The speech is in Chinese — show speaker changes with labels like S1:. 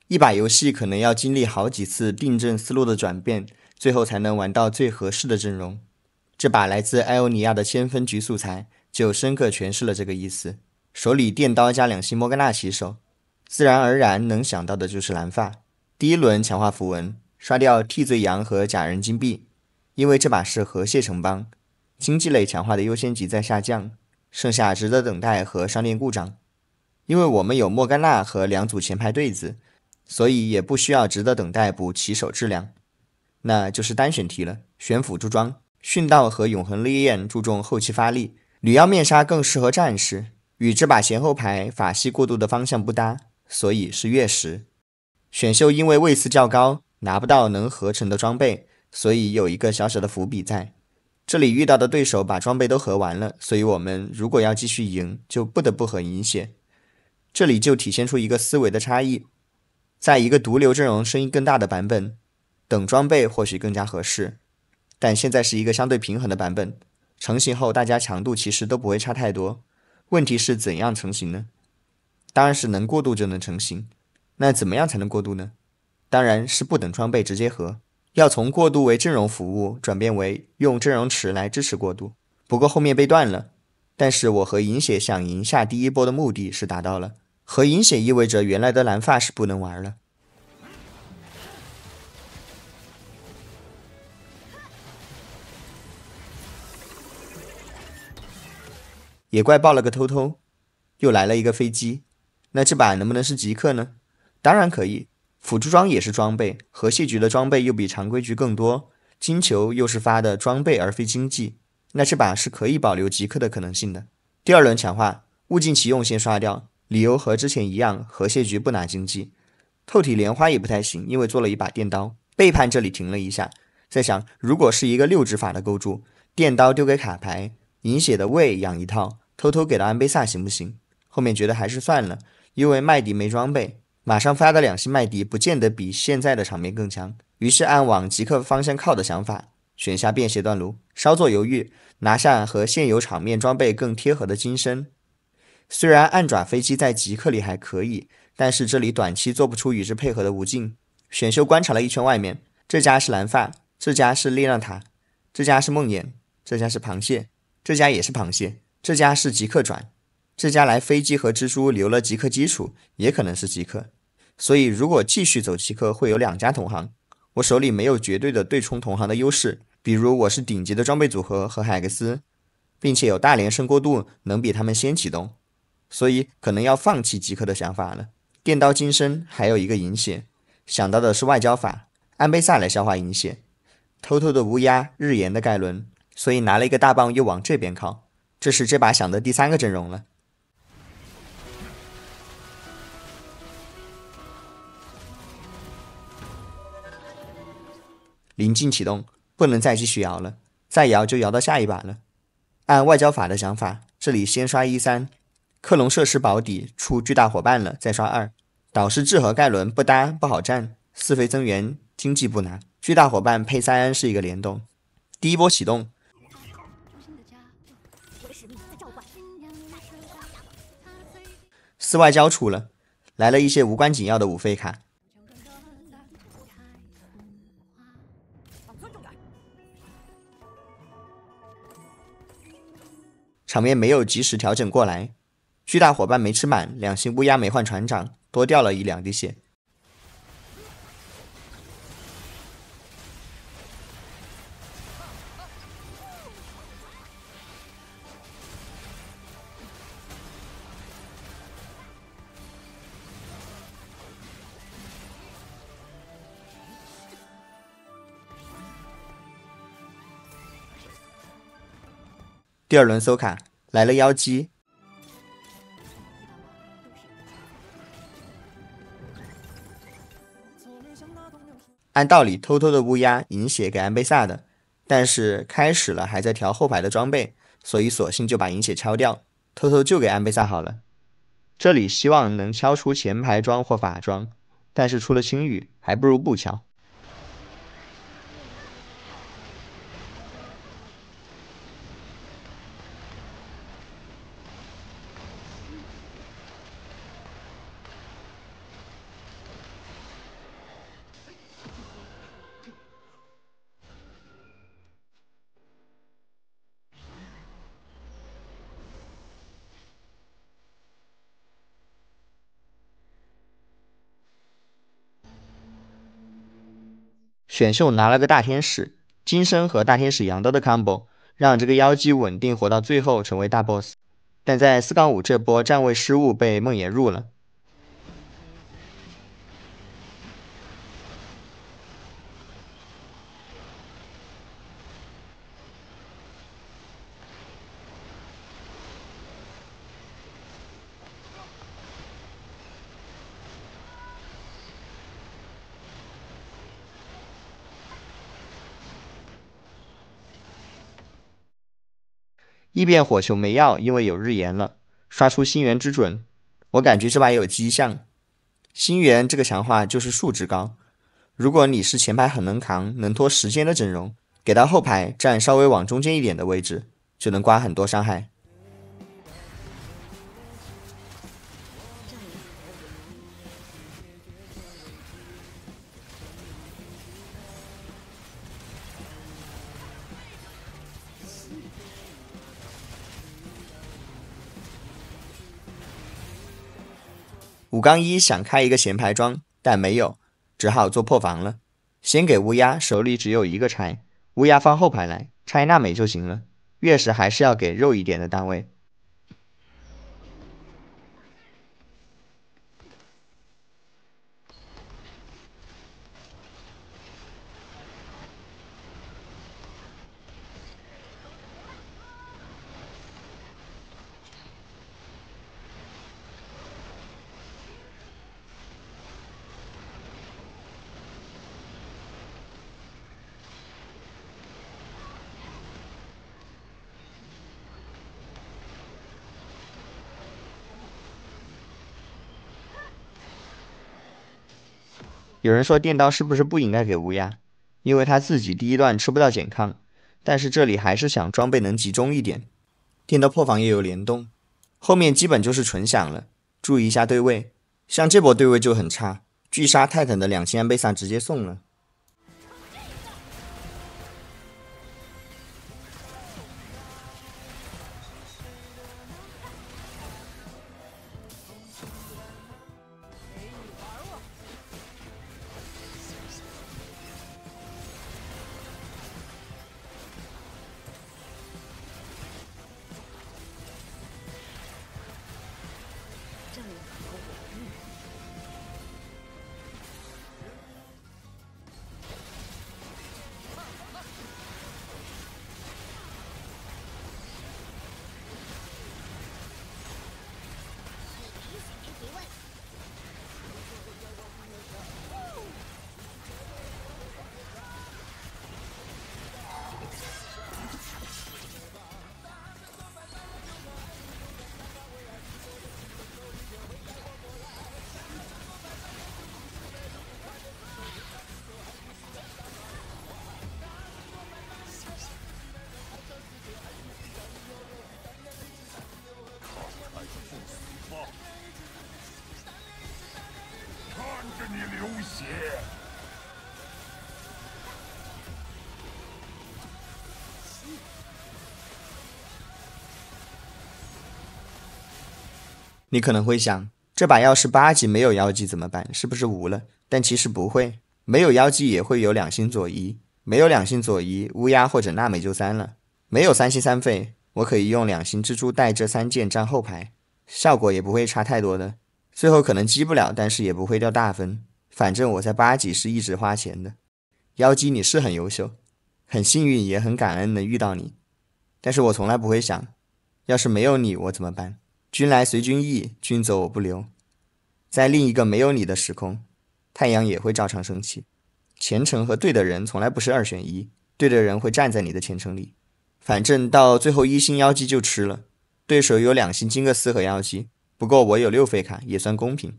S1: 一把游戏可能要经历好几次订正思路的转变，最后才能玩到最合适的阵容。这把来自艾欧尼亚的千分局素材就深刻诠释了这个意思。手里电刀加2星莫甘娜骑手，自然而然能想到的就是蓝发。第一轮强化符文，刷掉替罪羊和假人金币，因为这把是河蟹城邦，经济类强化的优先级在下降，剩下值得等待和商店故障。因为我们有莫甘娜和2组前排对子，所以也不需要值得等待补骑手质量。那就是单选题了，选辅助装。殉道和永恒烈焰注重后期发力，女妖面纱更适合战士，与这把前后排法系过渡的方向不搭，所以是月食。选秀因为位次较高，拿不到能合成的装备，所以有一个小小的伏笔在。这里遇到的对手把装备都合完了，所以我们如果要继续赢，就不得不合银血。这里就体现出一个思维的差异，在一个毒瘤阵容声音更大的版本，等装备或许更加合适，但现在是一个相对平衡的版本，成型后大家强度其实都不会差太多。问题是怎样成型呢？当然是能过渡就能成型。那怎么样才能过渡呢？当然是不等装备直接合，要从过渡为阵容服务转变为用阵容池来支持过渡。不过后面被断了，但是我和银血想赢下第一波的目的是达到了。和银血意味着原来的蓝发是不能玩了。野怪爆了个偷偷，又来了一个飞机，那这把能不能是极客呢？当然可以，辅助装也是装备，河蟹局的装备又比常规局更多，金球又是发的装备而非经济，那这把是可以保留极客的可能性的。第二轮强化，物尽其用先刷掉，理由和之前一样，河蟹局不拿经济。透体莲花也不太行，因为做了一把电刀。背叛这里停了一下，在想如果是一个6指法的构筑，电刀丢给卡牌，银血的胃养一套，偷偷给到安贝萨行不行？后面觉得还是算了，因为麦迪没装备，马上发的2星麦迪不见得比现在的场面更强，于是按往极客方向靠的想法，选下便携断炉，稍作犹豫，拿下和现有场面装备更贴合的金身。虽然暗爪飞机在极客里还可以，但是这里短期做不出与之配合的无尽。选秀观察了一圈外面，这家是蓝发，这家是力量塔，这家是梦魇，这家是螃蟹，这家也是螃蟹，这家是极客转，这家来飞机和蜘蛛留了极客基础，也可能是极客。所以如果继续走极客，会有2家同行。我手里没有绝对的对冲同行的优势，比如我是顶级的装备组合和海克斯，并且有大连胜过渡能比他们先启动，所以可能要放弃极客的想法了。电刀金身还有一个银血，想到的是外交法，安贝萨来消化银血，偷偷的乌鸦日炎的盖伦，所以拿了一个大棒又往这边靠。这是这把想的第3个阵容了。临近启动，不能再继续摇了，再摇就摇到下一把了。按外交法的想法，这里先刷1-3，克隆设施保底出巨大伙伴了，再刷2。导师智和盖伦不搭不好站，4飞增援经济不拿，巨大伙伴配塞恩是一个联动。第一波启动，4外交出了，来了一些无关紧要的5费卡。场面没有及时调整过来，巨大伙伴没吃满，2星乌鸦没换船长，多掉了1-2滴血。第二轮搜卡，来了妖姬，按道理偷偷的乌鸦银血给安贝萨的，但是开始了还在调后排的装备，所以索性就把银血敲掉，偷偷就给安贝萨好了。这里希望能敲出前排装或法装，但是出了青羽，还不如不敲。选秀拿了个大天使，金身和大天使羊刀的 combo， 让这个妖姬稳定活到最后成为大 boss。但在4-5这波站位失误被梦魇入了。异变火球没要，因为有日炎了，刷出星元之准。我感觉这把有迹象，星元这个强化就是数值高。如果你是前排很能扛、能拖时间的阵容，给到后排站稍微往中间一点的位置，就能刮很多伤害。5-1想开一个前排装，但没有，只好做破防了。先给乌鸦，手里只有一个拆，乌鸦放后排来，拆娜美就行了。月食还是要给肉一点的单位。有人说电刀是不是不应该给乌鸦，因为他自己第一段吃不到减抗，但是这里还是想装备能集中一点。电刀破防也有联动，后面基本就是纯响了，注意一下对位，像这波对位就很差，巨杀泰坦的2000安贝萨直接送了。你可能会想，这把要是8级没有妖姬怎么办？是不是无了？但其实不会，没有妖姬也会有2星左移，没有2星左移，乌鸦或者娜美就3了。没有3星3费，我可以用2星蜘蛛带这3件站后排，效果也不会差太多的。最后可能击不了，但是也不会掉大分。反正我在8级是一直花钱的。妖姬你是很优秀，很幸运也很感恩能遇到你，但是我从来不会想，要是没有你我怎么办？君来随君意，君走我不留。在另一个没有你的时空，太阳也会照常升起。前程和对的人从来不是2选1，对的人会站在你的前程里。反正到最后1星妖姬就吃了，对手有2星金克斯和妖姬，不过我有6费卡，也算公平。